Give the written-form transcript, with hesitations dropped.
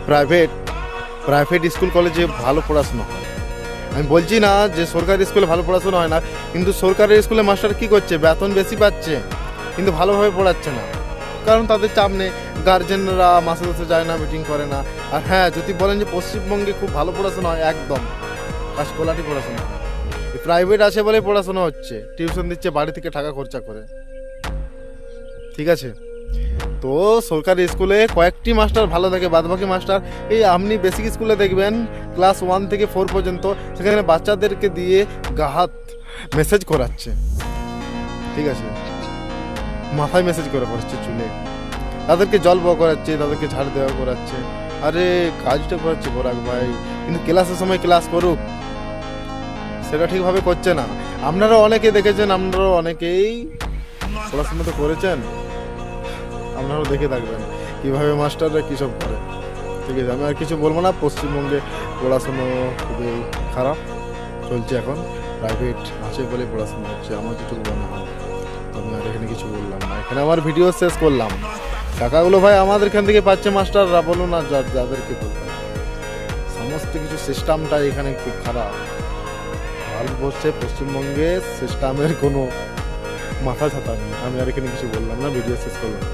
Private private school কলেজে ভালো পড়াশোনা হয়। আমি বলছি না যে সরকারি স্কুলে ভালো পড়াশোনা হয় না, কিন্তু সরকারি স্কুলে মাস্টার কী করছে, বেতন বেশি পাচ্ছে কিন্তু ভালোভাবে পড়াচ্ছে না, কারণ তাদের চাপ নেই। গার্জেনরা মাসে মাসে যায় না, মিটিং করে না। আর হ্যাঁ, যদি বলেন যে পশ্চিমবঙ্গে খুব ভালো পড়াশোনা হয়, একদম ফার্স্ট কোয়ালিটি পড়াশোনা হয়। প্রাইভেট আছে বলে পড়াশোনা হচ্ছে, টিউশন দিচ্ছে বাড়ি থেকে টাকা খরচা করে, ঠিক আছে। তো সরকারি স্কুলে কয়েকটি মাস্টার ভালো থাকে, বাদবাকি মাস্টার এই আপনি বেসিক স্কুলে দেখবেন ক্লাস 1 থেকে 4 পর্যন্ত সেখানে বাচ্চাদেরকে দিয়ে গাহাত মেসেজ করাচ্ছে, ঠিক আছে, মাথায় মেসেজ করে পড়াচ্ছে, চুলে তাদেরকে জল বয়া করাচ্ছে, তাদেরকে ঝাড় দেওয়া করাচ্ছে। আরে কাজটা করাচ্ছে পরাগ ভাই, কিন্তু ক্লাসের সময় ক্লাস করুক, সেটা ঠিকভাবে করছে না। আপনারা অনেকে দেখেছেন, আপনারা অনেকেই পড়াশোনা তো করেছেন, আপনারাও দেখে থাকবেন কীভাবে মাস্টাররা কী সব করে, ঠিক আছে। আমি আর কিছু বলবো না। পশ্চিমবঙ্গে পড়াশুনো খুবই খারাপ চলছে এখন, প্রাইভেট আছে বলে পড়াশোনা হচ্ছে, আমার যেটুকু মনে হয়। আমি আর এখানে কিছু বললাম না, এখানে আমার ভিডিও শেষ করলাম। টাকাগুলো ভাই আমাদের এখান থেকে পাচ্ছে মাস্টাররা, বলুন না যাদেরকে বলবেন। সমস্ত কিছু সিস্টেমটা এখানে খুব খারাপ। ভারতবর্ষে পশ্চিমবঙ্গে সিস্টেমের কোনো মাথা ছাতা নেই। আমি আর এখানে কিছু বললাম না, ভিডিও শেষ করলাম।